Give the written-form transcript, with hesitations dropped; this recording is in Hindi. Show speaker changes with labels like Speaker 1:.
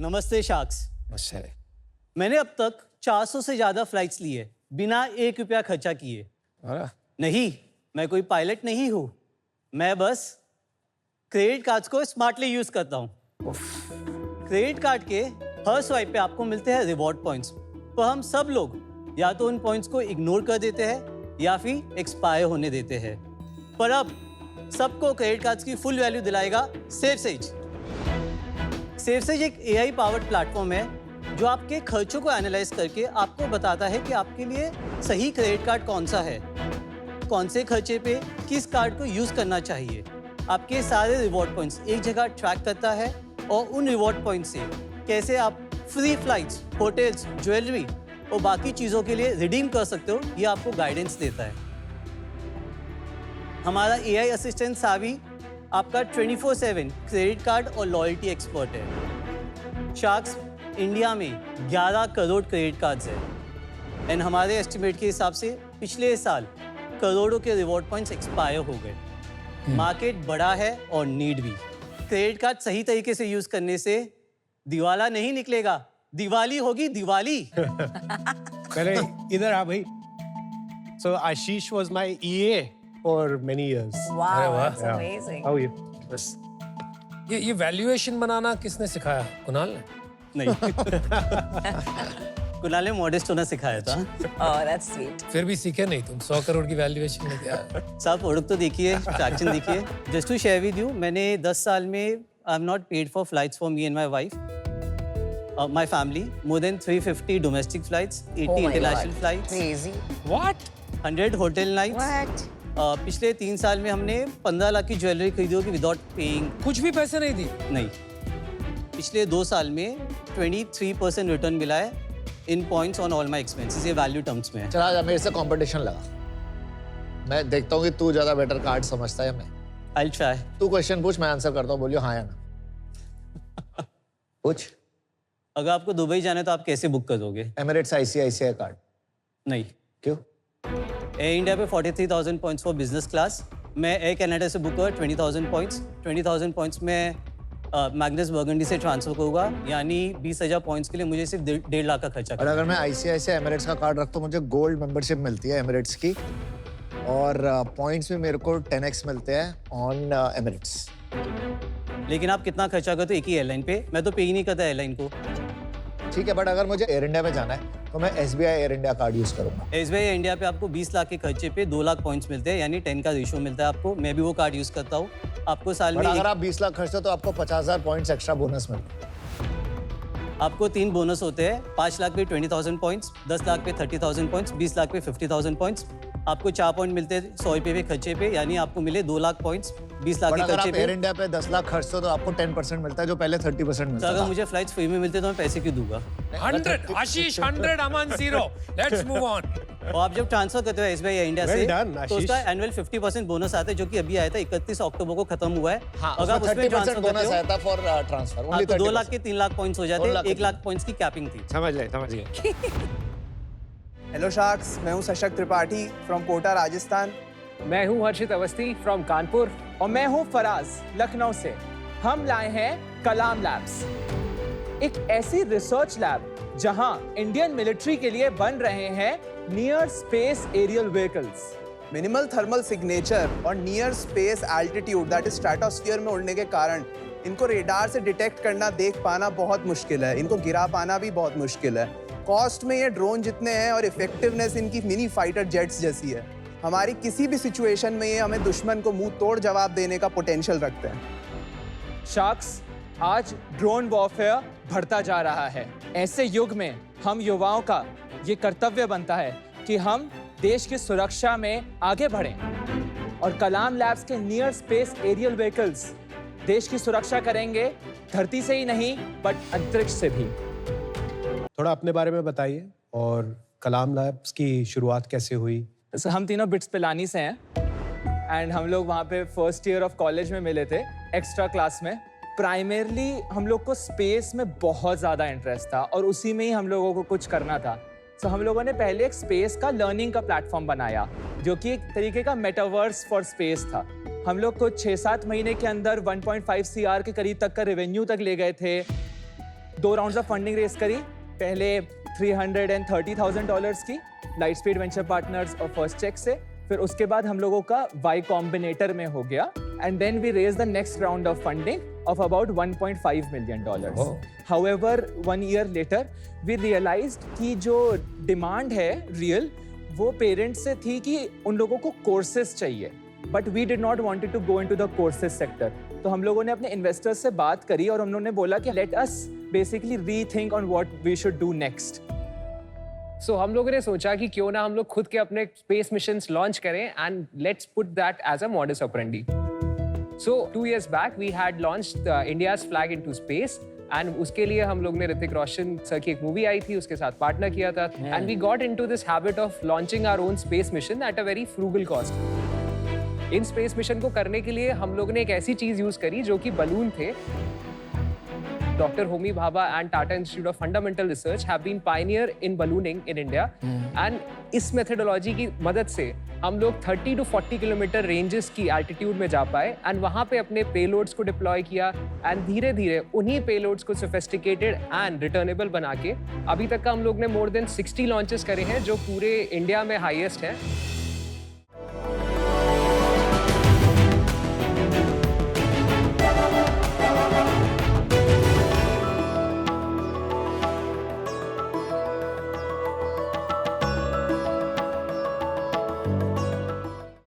Speaker 1: नमस्ते शार्क्स।
Speaker 2: अच्छा।
Speaker 1: मैंने अब तक 400 से ज़्यादा फ्लाइट्स ली है बिना 1 रुपया खर्चा किए।
Speaker 2: अरे
Speaker 1: नहीं, मैं कोई पायलट नहीं हूँ। मैं बस क्रेडिट कार्ड्स को स्मार्टली यूज़ करता हूँ। क्रेडिट कार्ड के हर स्वाइप पे आपको मिलते हैं रिवॉर्ड पॉइंट्स। तो हम सब लोग या तो उन पॉइंट्स को इग्नोर कर देते हैं या फिर एक्सपायर होने देते हैं। पर अब सबको क्रेडिट कार्ड्स की फुल वैल्यू दिलाएगा सेफसेज। सेफसेज एक AI पावर्ड प्लेटफॉर्म है जो आपके खर्चों को एनालाइज करके आपको बताता है कि आपके लिए सही क्रेडिट कार्ड कौन सा है, कौन से खर्चे पे किस कार्ड को यूज़ करना चाहिए। आपके सारे रिवॉर्ड पॉइंट्स एक जगह ट्रैक करता है और उन रिवॉर्ड पॉइंट्स से कैसे आप फ्री फ्लाइट्स, होटल्स, ज्वेलरी और बाकी चीज़ों के लिए रिडीम कर सकते हो, ये आपको गाइडेंस देता है। हमारा AI असिस्टेंट सावी आपका 24/7 क्रेडिट कार्ड और लॉयल्टी एक्सपर्ट है। शार्क्स इंडिया में 11 करोड़ क्रेडिट कार्ड्स हैं एंड हमारे एस्टिमेट के हिसाब से पिछले साल करोड़ों के रिवॉर्ड पॉइंट्स एक्सपायर हो गए। मार्केट बड़ा है और नीड भी। क्रेडिट कार्ड सही तरीके से यूज करने से दिवाला नहीं निकलेगा, दिवाली होगी दिवाली।
Speaker 2: पहले इधर आ भाई। So Ashish was my EA for many years.
Speaker 3: Wow,
Speaker 2: वाह,
Speaker 3: that's
Speaker 2: yeah.
Speaker 3: amazing.
Speaker 2: How are you? बस
Speaker 4: ये वैल्यूएशन बनाना किसने सिखाया? कुणाल ने?
Speaker 1: नहीं। कुणाल ने मॉडेस्ट होना सिखाया था।
Speaker 3: Oh, that's sweet.
Speaker 4: फिर भी सीखे नहीं तुम 100 करोड़ की वैल्यूएशन में क्या?
Speaker 1: साहब प्रोडक्ट तो देखिए, ट्रैक्शन देखिए। Just to share with you, मैंने 10 साल में I am not paid for flights for me and my wife, my family, more than 350 domestic flights, 80
Speaker 3: Oh my
Speaker 1: international
Speaker 3: God.
Speaker 1: Flights,
Speaker 3: Crazy.
Speaker 4: What?
Speaker 1: 100 hotel nights.
Speaker 3: What?
Speaker 1: पिछले 3 साल में हमने 15 लाख की ज्वेलरी खरीदी होगी विदाउट पेइंग।
Speaker 4: कुछ भी पैसे नहीं दी?
Speaker 1: नहीं, पिछले 2 साल में 23% रिटर्न मिला है in points on all my expenses. ये वैल्यू टर्म्स में है।
Speaker 5: चला जा, मेरे से कंपटीशन लगा। मैं देखता हूँ कि तू ज्यादा बेटर कार्ड समझता है मैं।
Speaker 1: I try.
Speaker 5: तू क्वेश्चन पूछ, मैं आंसर करता हूँ, बोलियो हाँ या ना। पूछ।
Speaker 1: अगर आपको दुबई जाना है तो आप कैसे बुक करोगे?
Speaker 5: Emirates ICICI card.
Speaker 1: नहीं।
Speaker 5: क्यों?
Speaker 1: एयर इंडिया पे 43,000 पॉइंट्स फॉर बिजनेस क्लास। मैं एयर कनाडा से बुक करूँगा 20,000 पॉइंट्स। 20,000 पॉइंट्स में मैग्नस बर्गंडी से ट्रांसफर करूँगा, यानी 20,000 पॉइंट्स के लिए मुझे सिर्फ 1.5 लाख का खर्चा
Speaker 5: और
Speaker 1: करना।
Speaker 5: अगर मैं ICICI एमिरेट्स का कार्ड रखता हूँ, मुझे गोल्ड मेंबरशिप मिलती है एमिरेट्स की, और पॉइंट्स में मेरे को 10x मिलते हैं ऑन एमिरेट्स।
Speaker 1: लेकिन आप कितना खर्चा करते हो एक ही एयरलाइन पे? मैं तो पे ही नहीं करता एयरलाइन को।
Speaker 5: ठीक है, बट अगर मुझे एयर इंडिया में जाना है तो मैं SBI air India card use करूंगा।
Speaker 1: SBI इंडिया पे आपको 20 लाख के खर्चे पे 2 लाख पॉइंट्स मिलते हैं, यानी 10 का रेशियो मिलता है आपको। मैं भी वो कार्ड यूज करता हूँ। आपको साल
Speaker 5: बट
Speaker 1: में
Speaker 5: अगर आप 20 लाख खर्चते हो तो आपको 50,000 पॉइंट्स एक्स्ट्रा बोनस मिलते हैं।
Speaker 1: आपको 3 बोनस होते हैं। 5 लाख पे 20,000 पॉइंट्स, 10 लाख पे 30,000 पॉइंट्स, 20 लाख पे 50,000 पॉइंट्स। आपको 4 पॉइंट मिलते हैं 100 रुपये पे खर्चे पे, यानी आपको मिले 2 लाख पॉइंट्स 20 लाख
Speaker 5: बट
Speaker 1: के
Speaker 5: अगर
Speaker 1: खर्चे
Speaker 5: आप एयर
Speaker 1: पे।
Speaker 5: इंडिया पे 10 लाख खर्चते हो तो आपको 10% मिलता है, जो पहले 30%
Speaker 1: तो
Speaker 5: मिलता
Speaker 1: अगर
Speaker 5: था।
Speaker 1: मुझे फ्लाइट्स फ्री में मिलते तो मैं पैसे क्यों दूंगा?
Speaker 4: 100 आशीष 100 अमन 0। Let's move on.
Speaker 1: और आप जब ट्रांसफर करते हो SBI इंडिया
Speaker 2: Well
Speaker 1: से
Speaker 2: done,
Speaker 1: तो
Speaker 2: आशीष।
Speaker 1: उसका एनुअल 50% बोनस आता है, जो कि अभी आया था 31 अक्टूबर को खत्म हुआ है।
Speaker 5: हाँ,
Speaker 1: अगर आप
Speaker 5: उसमें
Speaker 1: उसमें
Speaker 5: 30%
Speaker 1: ट्रांसफर
Speaker 5: बोनस
Speaker 1: करते
Speaker 5: आया
Speaker 1: हो
Speaker 5: था फॉर ट्रांसफर।
Speaker 1: हाँ, तो 2 लाख के 3 लाख पॉइंट्स हो जाते
Speaker 5: 2
Speaker 1: हैं।
Speaker 5: लाख
Speaker 1: 1 लाख पॉइंट्स की कैपिंग थी।
Speaker 2: समझ गए।
Speaker 6: हेलो शार्क्स, मैं हूं सशक्त त्रिपाठी फ्रॉम कोटा राजस्थान।
Speaker 7: मैं हूं हर्षित अवस्थी फ्रॉम कानपुर।
Speaker 6: और मैं हूं फराज लखनऊ से। हम लाए हैं कलाम लैब्स, एक ऐसी रिसर्च लैब जहां इंडियन मिलिट्री के लिए बन रहे हैं near space aerial vehicles. Minimal thermal signature और near space altitude that is stratosphere में उड़ने के कारण इनको रेडार से डिटेक्ट करना, देख पाना बहुत मुश्किल है। इनको गिरा पाना भी बहुत मुश्किल है। कॉस्ट में ये ड्रोन जितने हैं और इफेक्टिवनेस इनकी मिनी फाइटर जेट्स जैसी है। हमारी किसी भी सिचुएशन में ये हमें दुश्मन को मुंह तोड़ जवाब देने का पोटेंशियल रखते हैं। शार्क्स, आज ड्रोन वॉरफेयर बढ़ता जा रहा है। ऐसे युग में हम युवाओं का ये कर्तव्य बनता है कि हम देश की सुरक्षा में आगे बढ़ें, और कलाम लैब्स के नियर स्पेस एरियल व्हीकल्स देश की सुरक्षा करेंगे, धरती से ही नहीं बट अंतरिक्ष से भी।
Speaker 2: थोड़ा अपने बारे में बताइए और कलाम लैब्स की शुरुआत कैसे हुई?
Speaker 6: हम तीनों बिट्स पिलानी से हैं एंड हम लोग वहाँ पे फर्स्ट ईयर ऑफ कॉलेज में मिले थे, एक्स्ट्रा क्लास में। प्राइमरली हम लोग को स्पेस में बहुत ज़्यादा इंटरेस्ट था और उसी में ही हम लोगों को कुछ करना था। तो हम लोगों ने पहले एक स्पेस का लर्निंग का प्लेटफॉर्म बनाया, जो कि एक तरीके का मेटावर्स फॉर स्पेस था। हम लोग को 6-7 महीने के अंदर 1.5 CR के करीब तक का रेवेन्यू तक ले गए थे। 2 राउंड्स ऑफ फंडिंग रेस करी। पहले $330,000 की लाइटस्पीड वेंचर पार्टनर्स और फर्स्ट चेक से, फिर उसके बाद हम लोगों का वाई कॉम्बिनेटर में हो गया, and then we raise the next round of funding of about $1.5 million. However, 1 year later, we realized कि जो डिमांड है रियल वो पेरेंट्स से थी कि उन लोगों को कोर्सेज चाहिए, but we did not wanted to go into the courses sector. तो हम लोगों ने अपने इन्वेस्टर्स से बात करी और उन्होंने बोला कि let us basically rethink on what we should do next.
Speaker 7: So हम लोगों ने सोचा कि क्यों ना हम लोग खुद के अपने स्पेस मिशंस लॉन्च करें and let's put that as a modus operandi. So 2 years back we had launched India's flag into space and उसके लिए हम लोग ने ऋतिक रोशन सर की एक मूवी आई थी, उसके साथ पार्टनर किया था and we got into this habit of launching our own space mission at a very frugal cost. In space mission को करने के लिए हम लोग ने एक ऐसी चीज यूज करी जो कि बलून थे। Dr. Homi Bhabha and Tata Institute of Fundamental Research have been pioneer in ballooning in India and इस methodology की मदद से हम लोग 30 to 40 किलोमीटर रेंजेस की altitude में जा पाए and वहाँ पे अपने पेलोड्स को डिप्लॉय किया and धीरे धीरे उन्हीं पेलोड्स को sophisticated and returnable बना के अभी तक का हम लोग ने more than 60 लॉन्चेस करे हैं जो पूरे इंडिया में हाईएस्ट हैं।